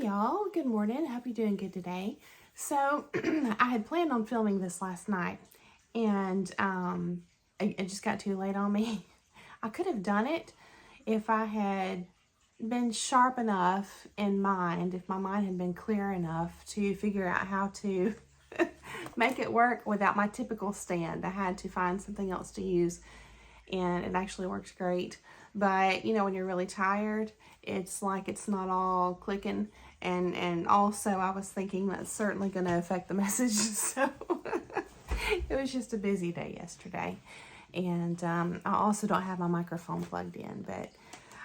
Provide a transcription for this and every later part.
y'all, good morning. Hope you're doing good today. So I had planned on filming this last night, and it just got too late on me. I could have done it if I had been sharp enough in mind, if my mind had been clear enough to figure out how to make it work without my typical stand. I had to find something else to use, and it actually works great. But you know, when you're really tired, it's like it's not all clicking, and also I was thinking that's certainly going to affect the message. So it was just a busy day yesterday, and I also don't have my microphone plugged in, but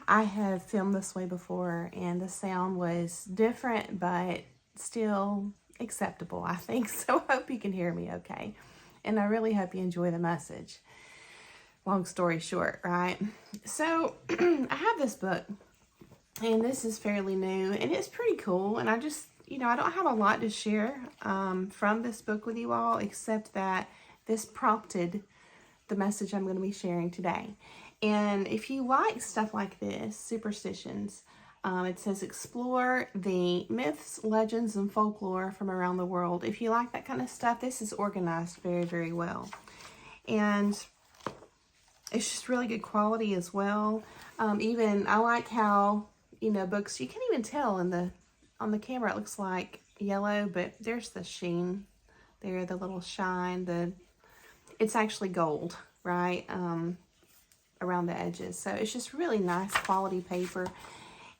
I have filmed this way before, and the sound was different, but still acceptable, I think. So I hope you can hear me okay, and I really hope you enjoy the message. Long story short, right? So I have this book, and this is fairly new, and it's pretty cool. And I just, I don't have a lot to share from this book with you all, except that this prompted the message I'm going to be sharing today. And if you like stuff like this, superstitions, it says explore the myths, legends, and folklore from around the world. If you like that kind of stuff, this is organized very, very well. And it's just really good quality as well. Even I like how, books, you can't even tell on the camera, it looks like yellow, but there's the sheen there, the little shine, it's actually gold, right? Around the edges. So it's just really nice quality paper.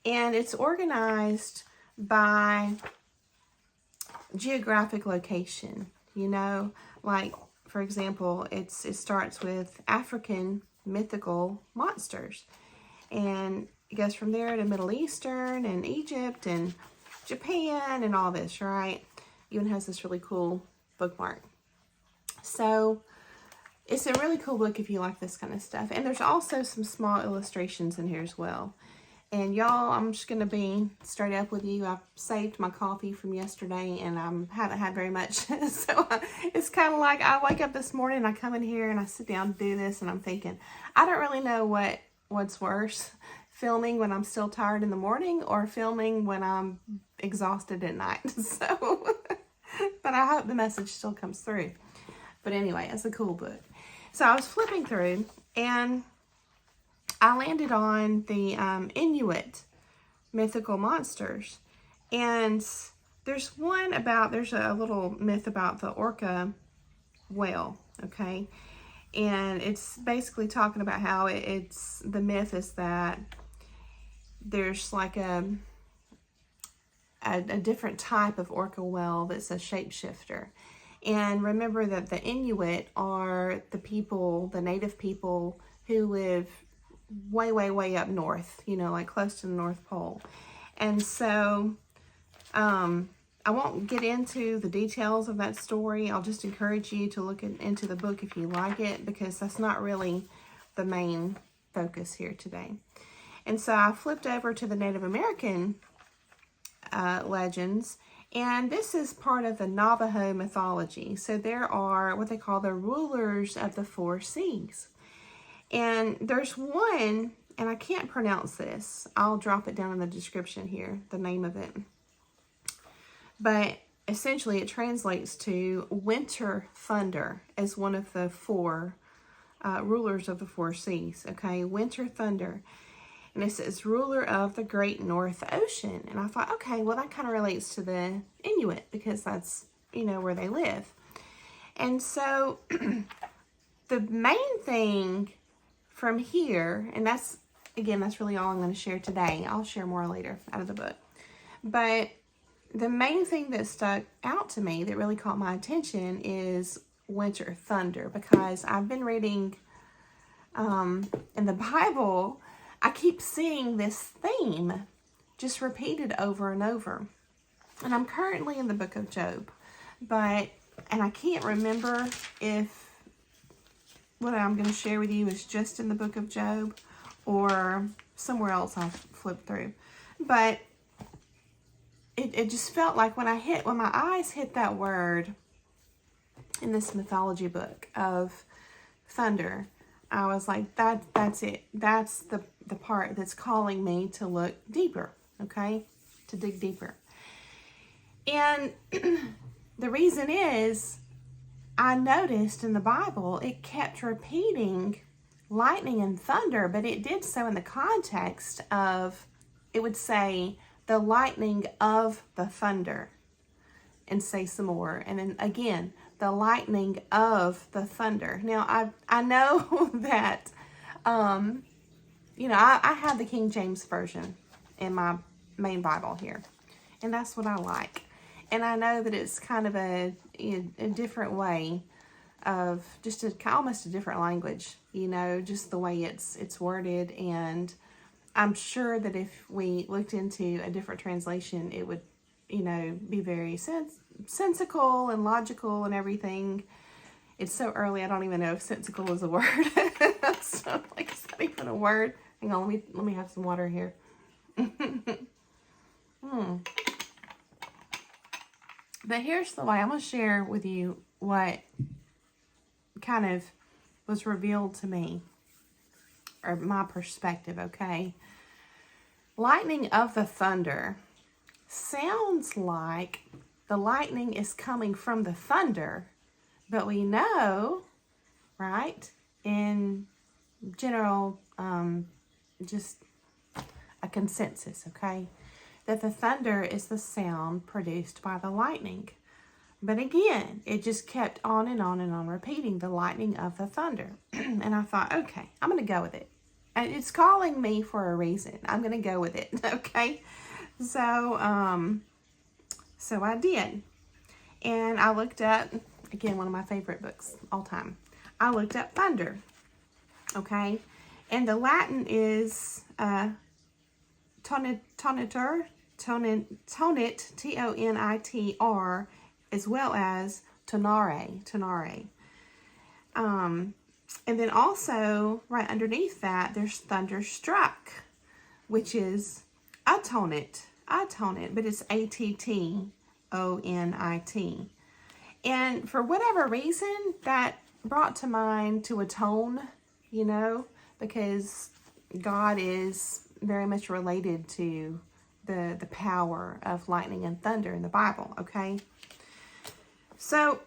And it's organized by geographic location, like, for example, it starts with African mythical monsters, and it goes from there to Middle Eastern and Egypt and Japan and all this, right? Even has this really cool bookmark. So it's a really cool book if you like this kind of stuff. And there's also some small illustrations in here as well. And y'all, I'm just going to be straight up with you. I've saved my coffee from yesterday, and I haven't had very much. So it's kind of like I wake up this morning, and I come in here, and I sit down to do this, and I'm thinking, I don't really know what's worse, filming when I'm still tired in the morning or filming when I'm exhausted at night. So, but I hope the message still comes through. But anyway, it's a cool book. So I was flipping through, and I landed on the Inuit mythical monsters. And there's a little myth about the orca whale, okay? And it's basically talking about how the myth is that there's like a different type of orca whale that's a shapeshifter. And remember that the Inuit are the native people who live way, way, way up north, like close to the North Pole. And so I won't get into the details of that story. I'll just encourage you to look into the book if you like it, because that's not really the main focus here today. And so I flipped over to the Native American legends, and this is part of the Navajo mythology. So there are what they call the rulers of the four seas. And there's one, and I can't pronounce this. I'll drop it down in the description here, the name of it. But essentially it translates to winter thunder as one of the four rulers of the four seas, okay? Winter thunder. And it says ruler of the great North Ocean. And I thought, okay, well, that kind of relates to the Inuit, because that's, where they live. And so the main thing from here, and that's really all I'm going to share today. I'll share more later out of the book. But the main thing that stuck out to me that really caught my attention is winter thunder, because I've been reading in the Bible, I keep seeing this theme just repeated over and over. And I'm currently in the book of Job, and I can't remember if what I'm going to share with you is just in the book of Job or somewhere else I've flipped through. But it just felt like when my eyes hit that word in this mythology book of thunder, I was like, that's it. That's the part that's calling me to look deeper, okay? To dig deeper. And the reason is, I noticed in the Bible, it kept repeating lightning and thunder, but it did so in the context of, it would say, the lightning of the thunder, and say some more. And then again, the lightning of the thunder. Now, I know that, I have the King James Version in my main Bible here, and that's what I like. And I know that it's kind of a different way of just almost a different language, just the way it's worded. And I'm sure that if we looked into a different translation, it would, be very sensical and logical and everything. It's so early, I don't even know if sensical is a word. So, is that even a word? Hang on, let me have some water here. But here's the way. I'm going to share with you what kind of was revealed to me, or my perspective, okay? Lightning of the thunder sounds like the lightning is coming from the thunder, but we know, right, in general, just a consensus, okay, that the thunder is the sound produced by the lightning. But again, it just kept on and on and on repeating the lightning of the thunder. And I thought, okay, I'm going to go with it. And it's calling me for a reason. I'm going to go with it, okay? So, so I did. And I looked up, again, one of my favorite books all time. I looked up thunder, okay? And the Latin is tonitor, tonit, T-O-N-I-T-R, as well as tonare. And then also, right underneath that, there's thunderstruck, which is attonit, but it's A-T-T-O-N-I-T. And for whatever reason, that brought to mind to atone, because God is very much related to the power of lightning and thunder in the Bible, okay? So,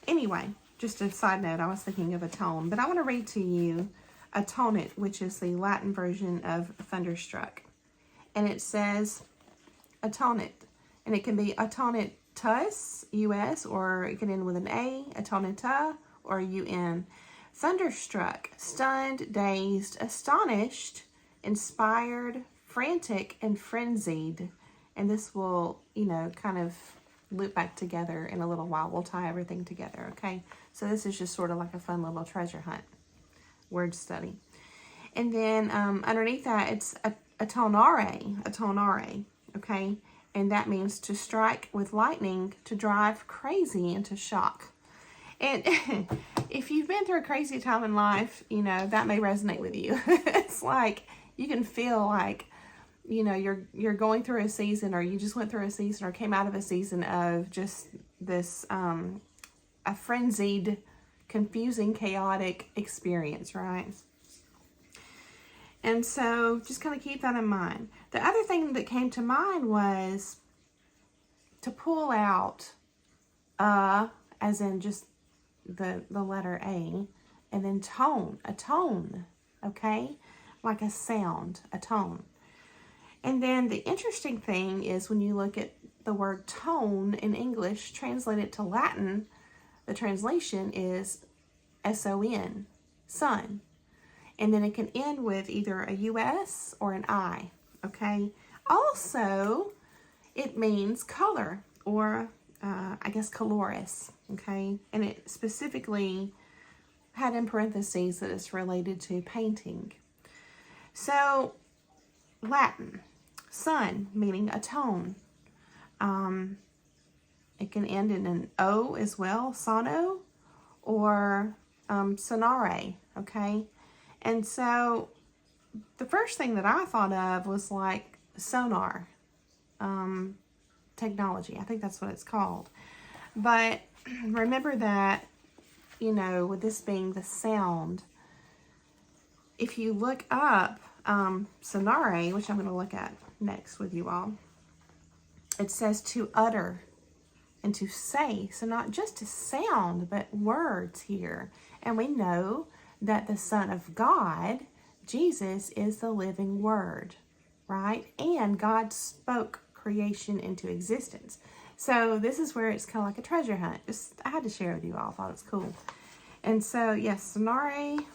anyway, just a side note, I was thinking of atone, but I want to read to you attonit, which is the Latin version of thunderstruck. And it says attonit, and it can be attonitus, U-S, or it can end with an A, attonita, or U-N. Thunderstruck, stunned, dazed, astonished, inspired, frantic, and frenzied. And this will, kind of loop back together in a little while. We'll tie everything together, okay? So this is just sort of like a fun little treasure hunt word study. And then underneath that, it's attonare, okay? And that means to strike with lightning, to drive crazy, and to shock. And if you've been through a crazy time in life, that may resonate with you. It's like you can feel like, you're going through a season, or you just went through a season, or came out of a season of just this a frenzied, confusing, chaotic experience, right? And so just kind of keep that in mind. The other thing that came to mind was to pull out as in just the letter A, and then tone, a tone, okay? Like a sound, a tone. And then the interesting thing is when you look at the word tone in English, translated to Latin, the translation is S-O-N, sun. And then it can end with either a U-S or an I, okay? Also, it means color, or I guess colorus, okay? And it specifically had in parentheses that it's related to painting. So, Latin, sun, meaning a tone. It can end in an O as well, sono, or sonare, okay? And so the first thing that I thought of was like sonar technology. I think that's what it's called. But remember that, with this being the sound, if you look up sonare, which I'm going to look at next with you all, it says to utter and to say. So not just to sound, but words here. And we know that the Son of God, Jesus, is the living Word, right? And God spoke creation into existence. So this is where it's kind of like a treasure hunt. I had to share with you all. I thought it was cool. And so, yes, sonare,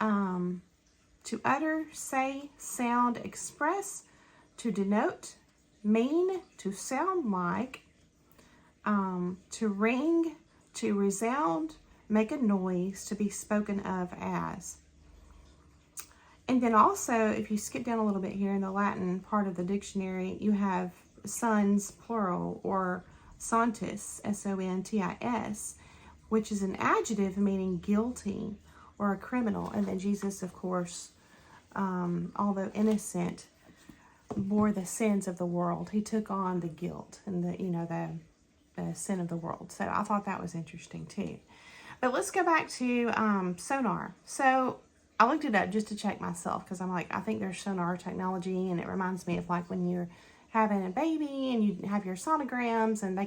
to utter, say, sound, express, to denote, mean, to sound like, to ring, to resound, make a noise, to be spoken of as. And then also, if you skip down a little bit here in the Latin part of the dictionary, you have sons, plural, or sontis, S-O-N-T-I-S, which is an adjective meaning guilty or a criminal. And then Jesus, of course, although innocent, bore the sins of the world. He took on the guilt and the sin of the world. So I thought that was interesting too. But let's go back to sonar. So I looked it up just to check myself, because I'm like, I think there's sonar technology, and it reminds me of like when you're having a baby and you have your sonograms, and they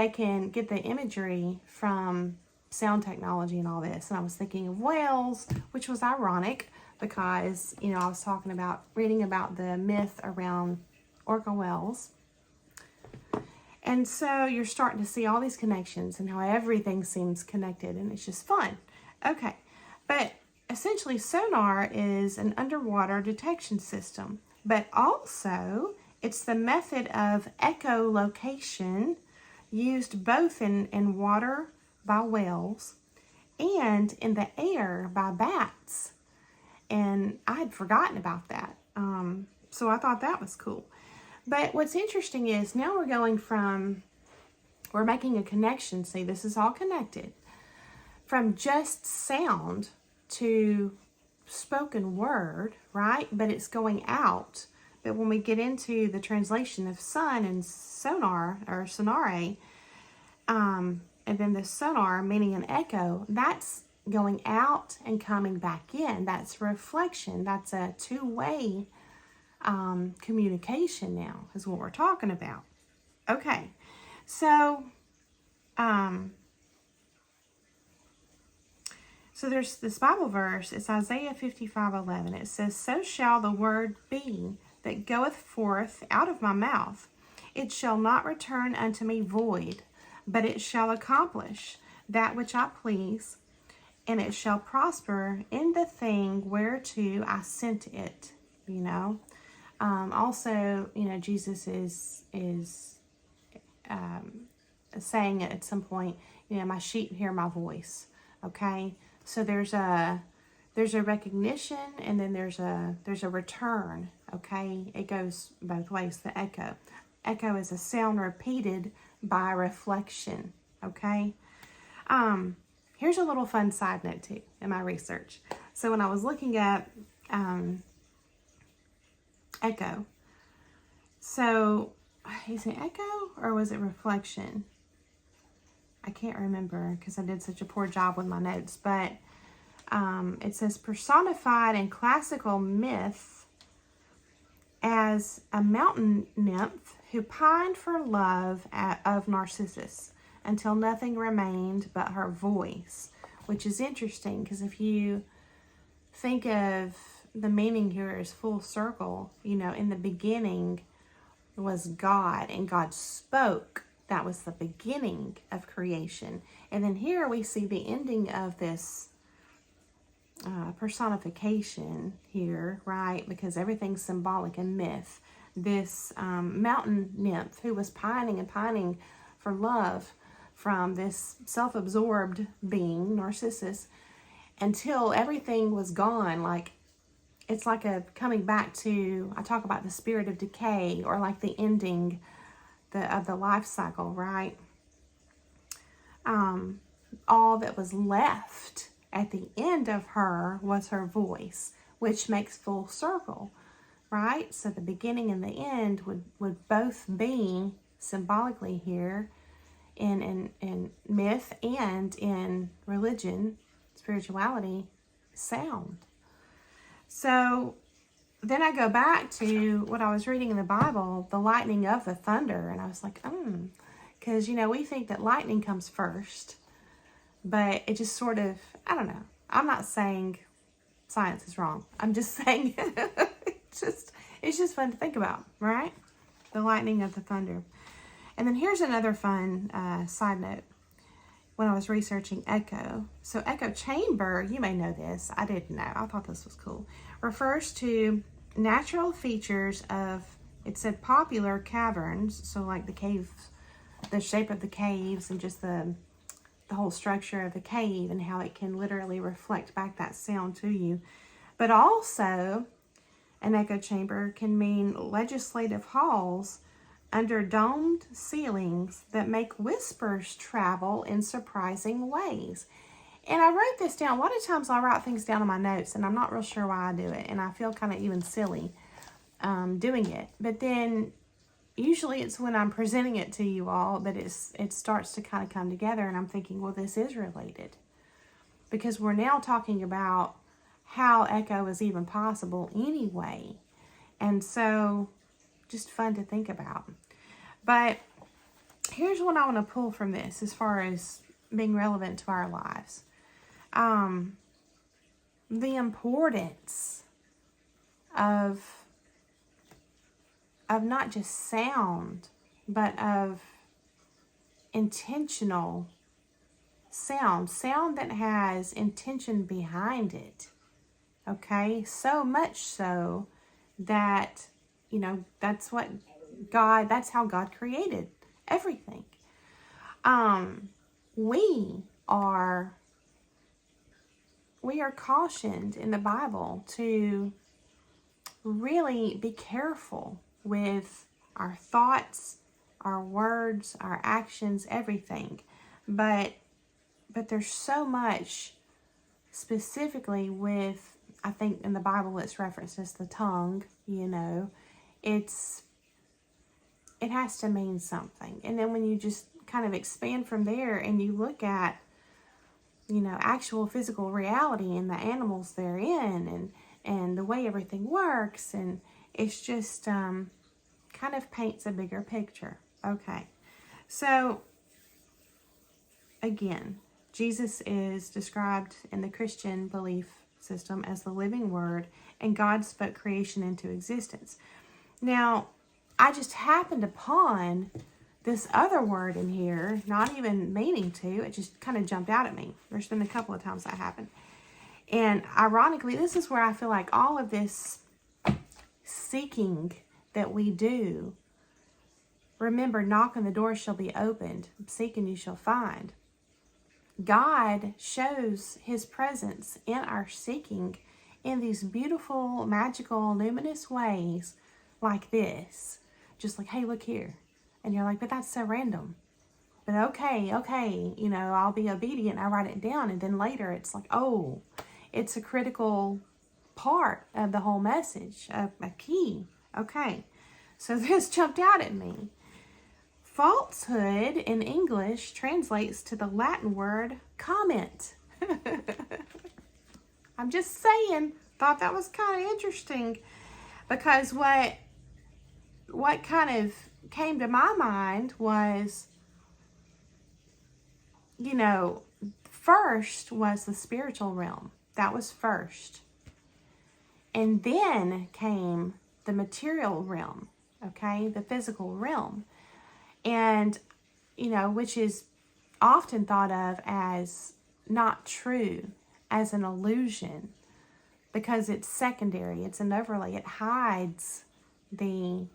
can get the imagery from sound technology and all this. And I was thinking of whales, which was ironic because, I was reading about the myth around orca whales. And so you're starting to see all these connections and how everything seems connected, and it's just fun. Okay, but essentially sonar is an underwater detection system, but also it's the method of echolocation used both in water by whales and in the air by bats. And I had forgotten about that. So I thought that was cool. But what's interesting is now we're making a connection. See, this is all connected. From just sound to spoken word, right? But it's going out. But when we get into the translation of sun and sonar, or sonare, and then the sonar, meaning an echo, that's going out and coming back in. That's reflection. That's a two-way communication now is what we're talking about. Okay, so there's this Bible verse. It's Isaiah 55:11. It says, "So shall the word be that goeth forth out of my mouth. It shall not return unto me void, but it shall accomplish that which I please, and it shall prosper in the thing whereto I sent it." Also, Jesus is saying at some point, my sheep hear my voice. Okay, so there's a recognition, and then there's a return. Okay, it goes both ways. The echo is a sound repeated by reflection. Okay, here's a little fun side note too in my research. So when I was looking up echo, so is it echo or was it reflection? I can't remember because I did such a poor job with my notes, but it says personified in classical myth as a mountain nymph who pined for love of Narcissus until nothing remained but her voice, which is interesting because if you think of the meaning here is full circle, in the beginning was God, and God spoke. That was the beginning of creation. And then here we see the ending of this personification here, right? Because everything's symbolic in myth. This mountain nymph who was pining for love from this self-absorbed being, Narcissus, until everything was gone. It's like a coming back to, I talk about the spirit of decay, or like the ending of the life cycle, right? All that was left at the end of her was her voice, which makes full circle, right? So the beginning and the end would both be symbolically here in myth and in religion, spirituality, sound. So then I go back to what I was reading in the Bible, the lightning of the thunder. And I was like, because, we think that lightning comes first, but it just sort of, I don't know. I'm not saying science is wrong. I'm just saying it's just fun to think about, right? The lightning of the thunder. And then here's another fun side note. When I was researching echo. So echo chamber, you may know this. I didn't know. I thought this was cool. Refers to natural features of, it said popular caverns. So like the caves, the shape of the caves and just the whole structure of the cave and how it can literally reflect back that sound to you. But also an echo chamber can mean legislative halls under domed ceilings that make whispers travel in surprising ways. And I wrote this down. A lot of times I write things down in my notes and I'm not real sure why I do it. And I feel kind of even silly doing it. But then usually it's when I'm presenting it to you all that it starts to kind of come together. And I'm thinking, well, this is related. Because we're now talking about how echo is even possible anyway. And so just fun to think about. But here's what I want to pull from this as far as being relevant to our lives. The importance of not just sound, but of intentional sound that has intention behind it. Okay? So much so that, that's how God created everything. We are cautioned in the Bible to really be careful with our thoughts, our words, our actions, everything. But there's so much specifically with, I think in the Bible it's referenced as the tongue, it has to mean something. And then when you just kind of expand from there and you look at, actual physical reality and the animals they're in and the way everything works, and it's just kind of paints a bigger picture. Okay. So again, Jesus is described in the Christian belief system as the living word, and God spoke creation into existence. Now, I just happened upon this other word in here, not even meaning to. It just kind of jumped out at me. There's been a couple of times that happened. And ironically, this is where I feel like all of this seeking that we do, remember, knock and the door shall be opened, seek and you shall find. God shows his presence in our seeking in these beautiful, magical, luminous ways like this. Just like, hey, look here. And you're like, but that's so random. But okay, I'll be obedient. I write it down. And then later it's like, oh, it's a critical part of the whole message, a key. Okay, so this jumped out at me. Falsehood in English translates to the Latin word comment. I'm just saying, thought that was kind of interesting, because what kind of came to my mind was, first was the spiritual realm. That was first. And then came the material realm, okay, the physical realm. And, which is often thought of as not true, as an illusion, because it's secondary, it's an overlay, it hides the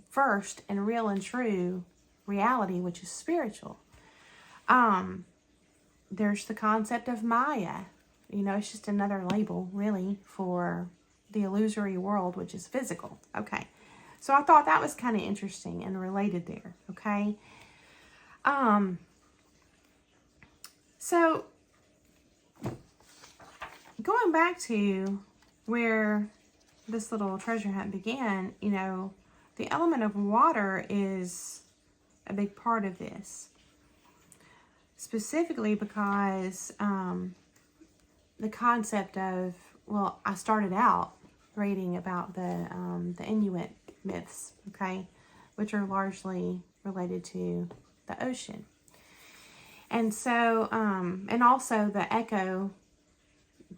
first and real and true reality, which is spiritual. There's the concept of Maya. It's just another label, really, for the illusory world, which is physical. Okay. So I thought that was kind of interesting and related there. Okay. So going back to where this little treasure hunt began, the element of water is a big part of this. Specifically because the concept of, I started out reading about the Inuit myths, okay, which are largely related to the ocean. And so, and also the echo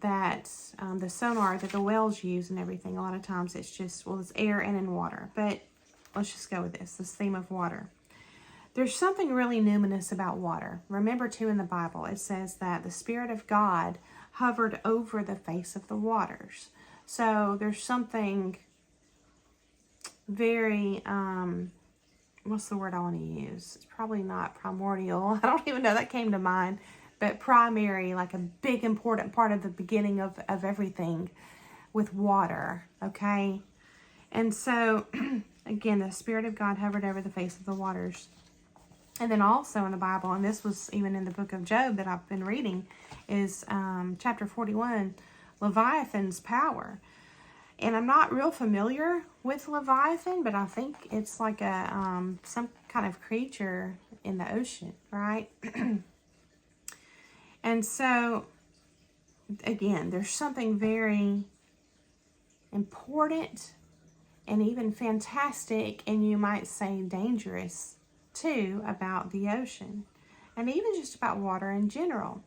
that the sonar that the whales use and everything, a lot of times it's just, well, it's air and in water. But let's just go with this theme of water. There's something really numinous about water. Remember, too, in the Bible, it says that the Spirit of God hovered over the face of the waters. So there's something very, what's the word I want to use? It's probably not primordial. I don't even know, that came to mind. But primary, like a big important part of the beginning of everything with water, okay? And so, again, the Spirit of God hovered over the face of the waters. And then also in the Bible, and this was even in the book of Job that I've been reading, is chapter 41, Leviathan's power. And I'm not real familiar with Leviathan, but I think it's like a some kind of creature in the ocean, right? And so, again, there's something very important and even fantastic, and you might say dangerous, too, about the ocean. And even just about water in general.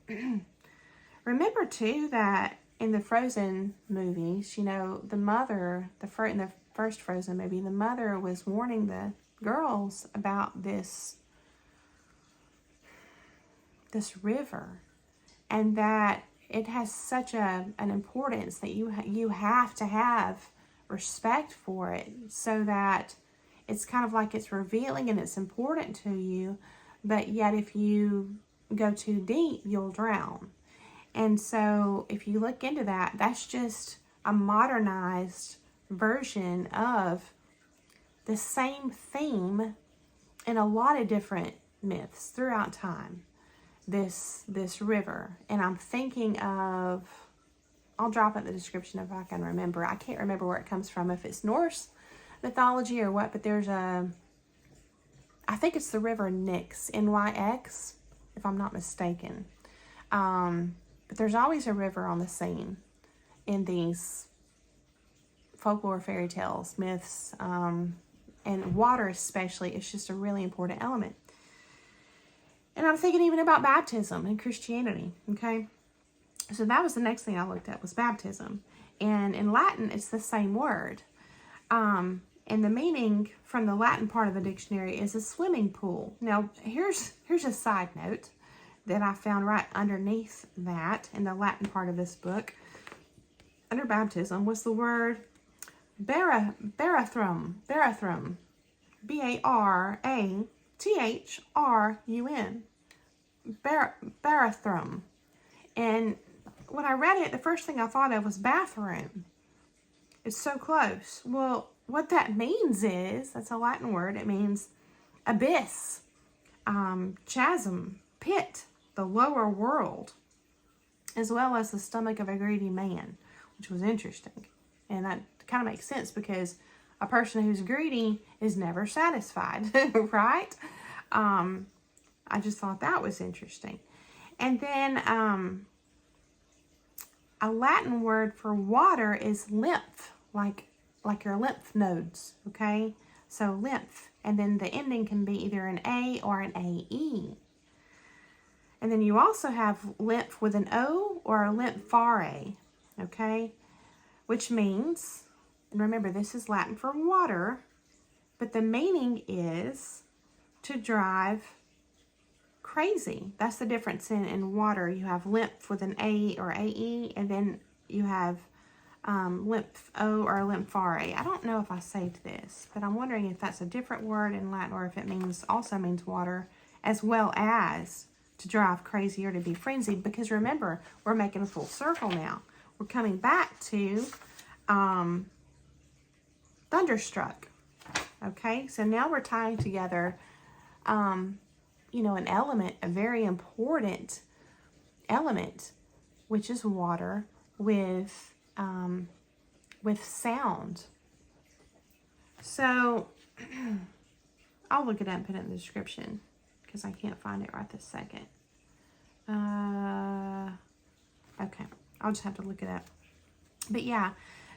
Remember, too, that in the Frozen movies, you know, the mother, in the first Frozen movie, the mother was warning the girls about this river, and that it has such an importance that you have to have respect for it, so that it's kind of like it's revealing and it's important to you, but yet if you go too deep, you'll drown. And so if you look into that, that's just a modernized version of the same theme in a lot of different myths throughout time. This river. And I'm thinking of, I'll drop it in the description if I can remember. I can't remember where it comes from, if it's Norse mythology or what, but there's I think it's the river Nyx, Nyx, if I'm not mistaken. But there's always a river on the scene in these folklore, fairy tales, myths, and water especially. It's just a really important element. And I'm thinking even about baptism in Christianity, okay? So that was the next thing I looked at, was baptism. And in Latin, it's the same word. And the meaning from the Latin part of the dictionary is a swimming pool. Now, here's a side note that I found right underneath that in the Latin part of this book. Under baptism was the word barathrum, B-A-R-A-T-H-R-U-N, barathrum. And when I read it, the first thing I thought of was bathroom. It's so close. Well, what that means is, that's a Latin word, it means abyss, chasm, pit, the lower world, as well as the stomach of a greedy man, which was interesting. And that kind of makes sense, because a person who's greedy is never satisfied, right? I just thought that was interesting. And then a Latin word for water is lymph, like your lymph nodes, okay? So lymph, and then the ending can be either an A or an A-E. And then you also have lymph with an O or a lymphare, okay? Which means, and remember, this is Latin for water, but the meaning is to drive crazy. That's the difference in water. You have lymph with an A or A-E, and then you have lymph O or lymphare. I don't know if I saved this, but I'm wondering if that's a different word in Latin, or if it also means water, as well as to drive crazy or to be frenzied. Because remember, we're making a full circle now. We're coming back to thunderstruck. Okay, so now we're tying together, you know, an element, a very important element, which is water, with sound. So I'll look it up and put it in the description, because I can't find it right this second. Okay, I'll just have to look it up. But yeah,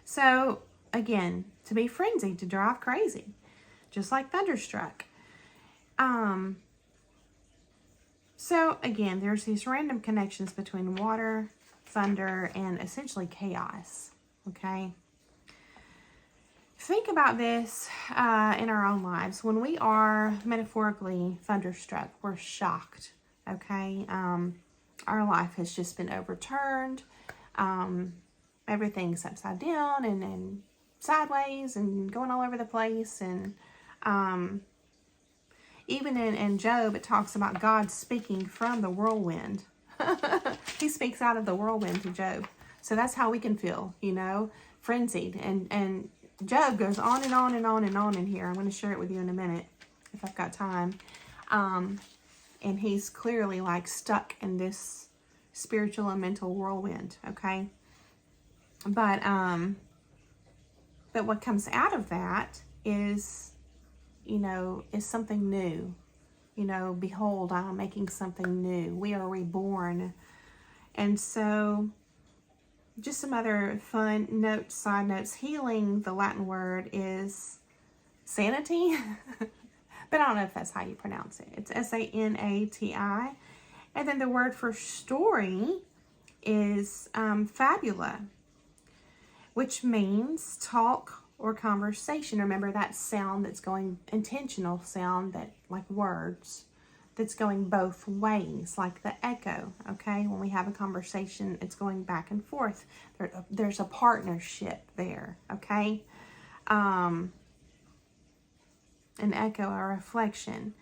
so again, to be frenzied, to drive crazy, just like thunderstruck. So again, there's these random connections between water, thunder, and essentially chaos, okay? Think about this in our own lives. When we are metaphorically thunderstruck, we're shocked, okay? Our life has just been overturned. Everything's upside down and sideways and going all over the place. And even in Job, it talks about God speaking from the whirlwind. He speaks out of the whirlwind to Job. So that's how we can feel, you know, frenzied. And Job goes on and on and on and on in here. I'm going to share it with you in a minute if I've got time. And he's clearly like stuck in this spiritual and mental whirlwind, okay? But what comes out of that is, you know, is something new. You know, behold, I'm making something new. We are reborn. And so, just some other fun notes, side notes. Healing, the Latin word is sanity. But I don't know if that's how you pronounce it. It's S-A-N-A-T-I. And then the word for story is fabula, which means talk or conversation. Remember that sound that's going, intentional sound, that like words, that's going both ways, like the echo, okay? When we have a conversation, it's going back and forth. There's a partnership there, okay? An echo, a reflection.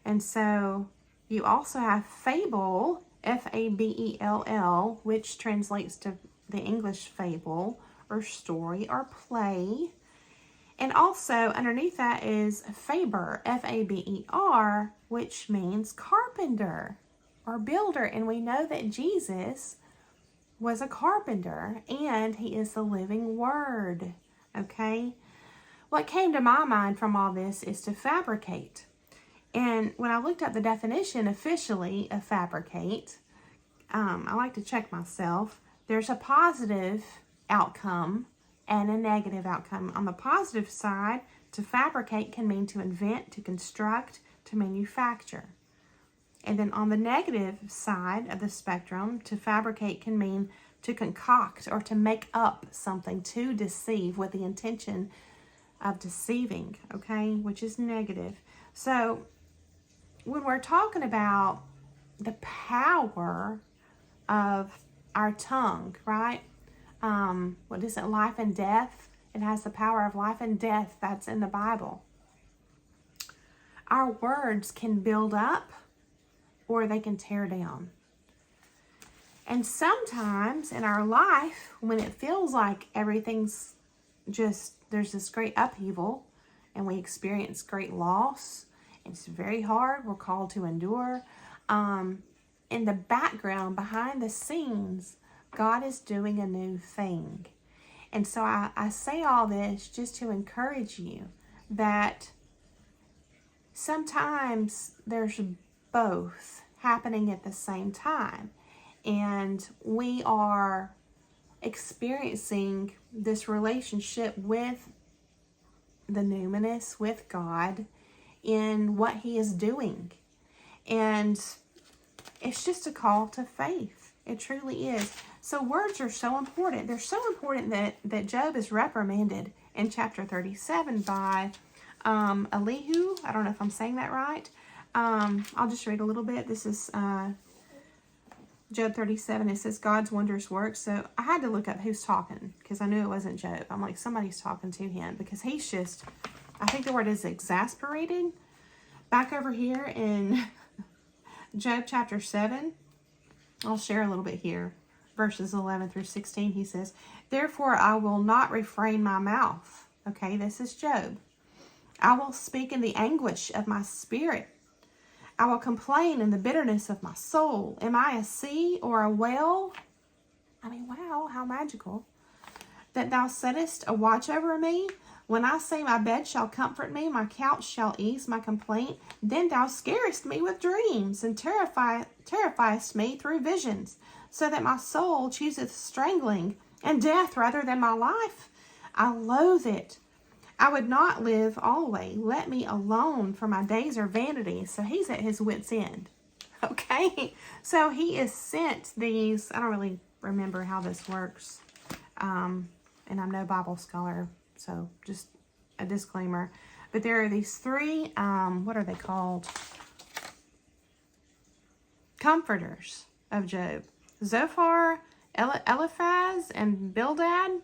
And so you also have fable, F-A-B-E-L-L, which translates to the English fable or story or play. And also underneath that is Faber, F-A-B-E-R, which means carpenter or builder. And we know that Jesus was a carpenter and he is the living word, okay? What came to my mind from all this is to fabricate. And when I looked up the definition officially of fabricate, I like to check myself. There's a positive outcome and a negative outcome. On the positive side, to fabricate can mean to invent, to construct, to manufacture. And then on the negative side of the spectrum, to fabricate can mean to concoct or to make up something, to deceive with the intention of deceiving, okay, which is negative. So when we're talking about the power of our tongue, right? What is it? Life and death. It has the power of life and death. That's in the Bible. Our words can build up or they can tear down. And sometimes in our life, when it feels like everything's just, there's this great upheaval and we experience great loss, it's very hard, we're called to endure. In the background, behind the scenes, God is doing a new thing. And so I say all this just to encourage you that sometimes there's both happening at the same time. And we are experiencing this relationship with the numinous, with God, in what he is doing. And it's just a call to faith. It truly is. So words are so important. They're so important that Job is reprimanded in chapter 37 by Elihu. I don't know if I'm saying that right. I'll just read a little bit. This is Job 37. It says God's wondrous works. So I had to look up who's talking because I knew it wasn't Job. I'm like, somebody's talking to him because he's just, I think the word is exasperated. Back over here in Job chapter 7, I'll share a little bit here. Verses 11 through 16, he says, therefore I will not refrain my mouth. Okay, this is Job. I will speak in the anguish of my spirit. I will complain in the bitterness of my soul. Am I a sea or a whale? I mean, wow, how magical. That thou settest a watch over me. When I say my bed shall comfort me, my couch shall ease my complaint, then thou scarest me with dreams, and terrifiest me through visions, so that my soul chooseth strangling and death rather than my life. I loathe it. I would not live always. Let me alone, for my days are vanity. So he's at his wit's end. Okay? So he is sent these, I don't really remember how this works. And I'm no Bible scholar, so just a disclaimer. But there are these three, what are they called? Comforters of Job. Zophar, Eliphaz, and Bildad.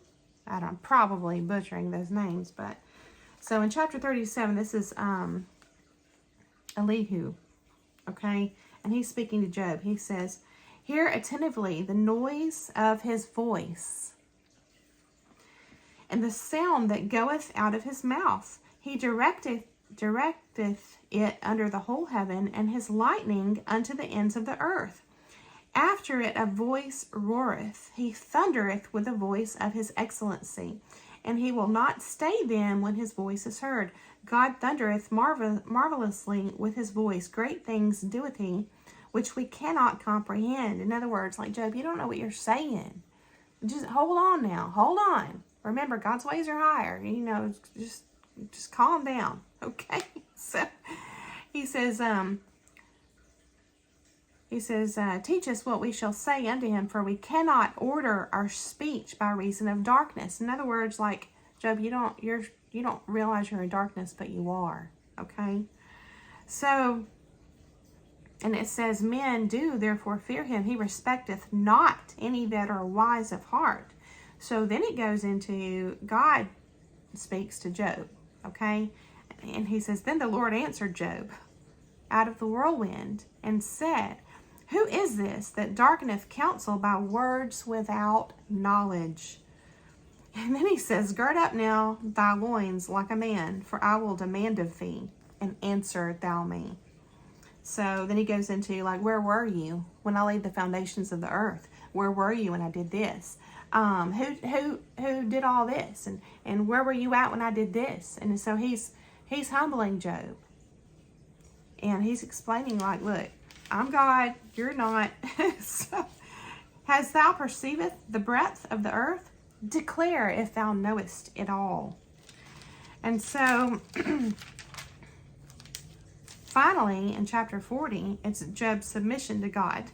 I'm probably butchering those names, but so in chapter 37, this is Elihu, okay? And he's speaking to Job. He says, hear attentively the noise of his voice and the sound that goeth out of his mouth. He directeth it under the whole heaven, and his lightning unto the ends of the earth. After it a voice roareth. He thundereth with the voice of his excellency, and he will not stay them when his voice is heard. God thundereth marvelously with his voice. Great things doeth he, which we cannot comprehend. In other words, like Job, you don't know what you're saying. Just hold on now. Hold on. Remember, God's ways are higher. You know, just calm down. Okay? So he says, teach us what we shall say unto him, for we cannot order our speech by reason of darkness. In other words, like Job, you don't realize you're in darkness, but you are. Okay? So, and it says, men do therefore fear him. He respecteth not any that are wise of heart. So then it goes into God speaks to Job. Okay? And he says, then the Lord answered Job out of the whirlwind and said, who is this that darkeneth counsel by words without knowledge? And then he says, gird up now thy loins like a man, for I will demand of thee, and answer thou me. So then he goes into, like, where were you when I laid the foundations of the earth? Where were you when I did this? Who did all this? And where were you at when I did this? And so he's humbling Job. And he's explaining, like, look, I'm God, you're not. So, hast thou perceiveth the breadth of the earth? Declare if thou knowest it all. And so, finally, in chapter 40, it's Job's submission to God.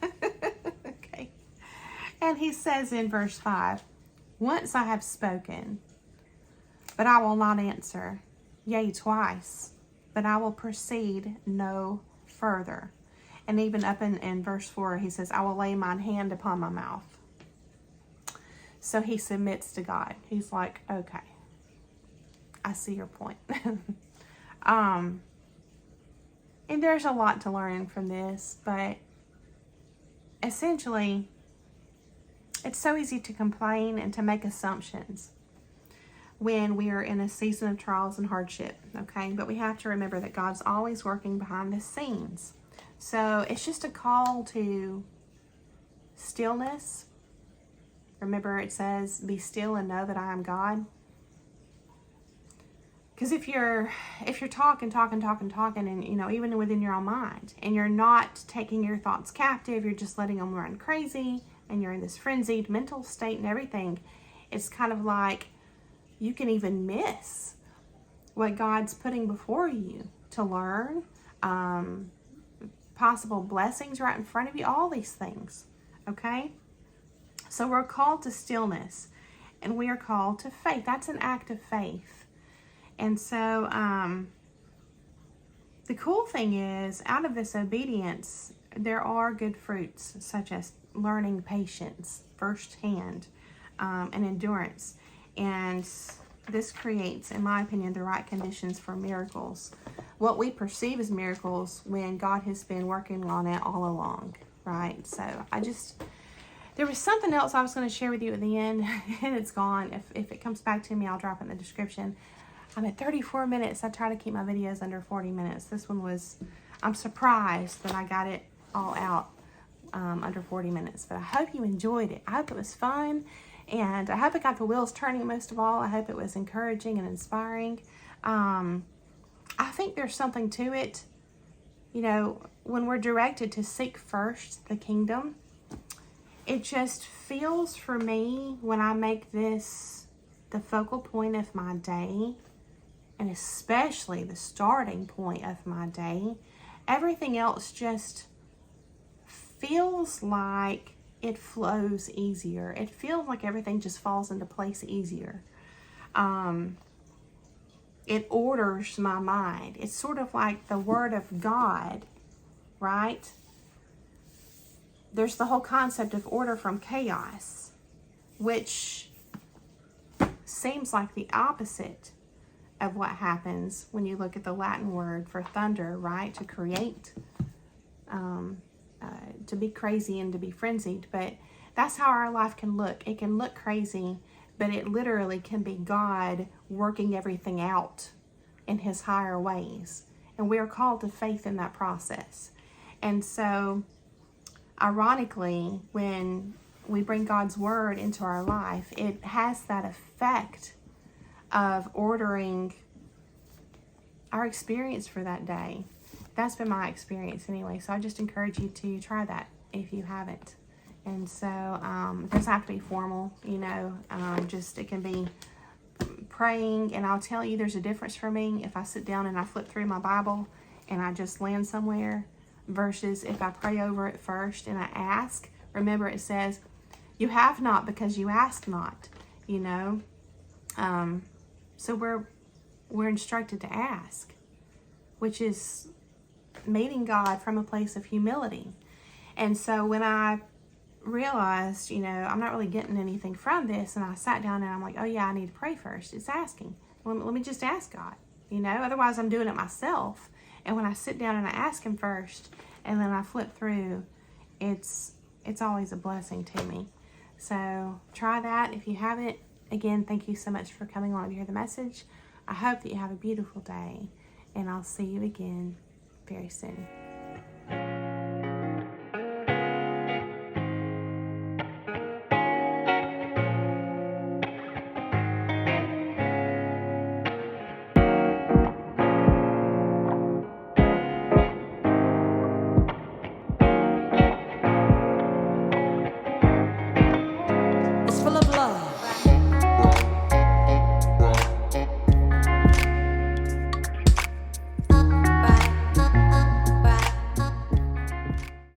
Okay. And he says in verse 5, once I have spoken, but I will not answer. Yea, twice, but I will proceed no further. And even up in verse 4, he says, I will lay mine hand upon my mouth. So he submits to God. He's like, okay, I see your point. And there's a lot to learn from this, but essentially, it's so easy to complain and to make assumptions when we are in a season of trials and hardship, okay? But we have to remember that God's always working behind the scenes. So it's just a call to stillness. Remember, it says, be still and know that I am God. Because if you're talking, and, you know, even within your own mind, and you're not taking your thoughts captive, you're just letting them run crazy, and you're in this frenzied mental state and everything, it's kind of like you can even miss what God's putting before you to learn, possible blessings right in front of you, all these things, okay? So we're called to stillness, and we are called to faith. That's an act of faith. And so the cool thing is, out of this obedience, there are good fruits, such as learning patience firsthand, and endurance. And this creates, in my opinion, the right conditions for miracles. What we perceive as miracles when God has been working on it all along, right? So there was something else I was going to share with you at the end, and it's gone. If it comes back to me, I'll drop it in the description. I'm at 34 minutes. I try to keep my videos under 40 minutes. This one was, I'm surprised that I got it all out under 40 minutes. But I hope you enjoyed it. I hope it was fun. And I hope it got the wheels turning most of all. I hope it was encouraging and inspiring. I think there's something to it. You know, when we're directed to seek first the kingdom, it just feels for me when I make this the focal point of my day, and especially the starting point of my day, everything else just feels like it flows easier. It feels like everything just falls into place easier. It orders my mind. It's sort of like the Word of God, right? There's the whole concept of order from chaos, which seems like the opposite of what happens when you look at the Latin word for thunder, right? To create, to be crazy and to be frenzied. But that's how our life can look. It can look crazy, but it literally can be God working everything out in His higher ways. And we are called to faith in that process. And so, ironically, when we bring God's Word into our life, it has that effect of ordering our experience for that day. That's been my experience anyway. So I just encourage you to try that if you haven't. And so it doesn't have to be formal, you know, just it can be praying. And I'll tell you, there's a difference for me if I sit down and I flip through my Bible and I just land somewhere versus if I pray over it first and I ask. Remember, it says, you have not because you ask not, you know. So we're instructed to ask, which is meeting God from a place of humility. And so when I realized, you know, I'm not really getting anything from this, and I sat down and I'm like, oh yeah, I need to pray first. It's asking. Let me just ask God, you know, otherwise I'm doing it myself. And when I sit down and I ask Him first, and then I flip through, it's always a blessing to me. So try that if you haven't. Again, thank you so much for coming on to hear the message. I hope that you have a beautiful day, and I'll see you again very soon.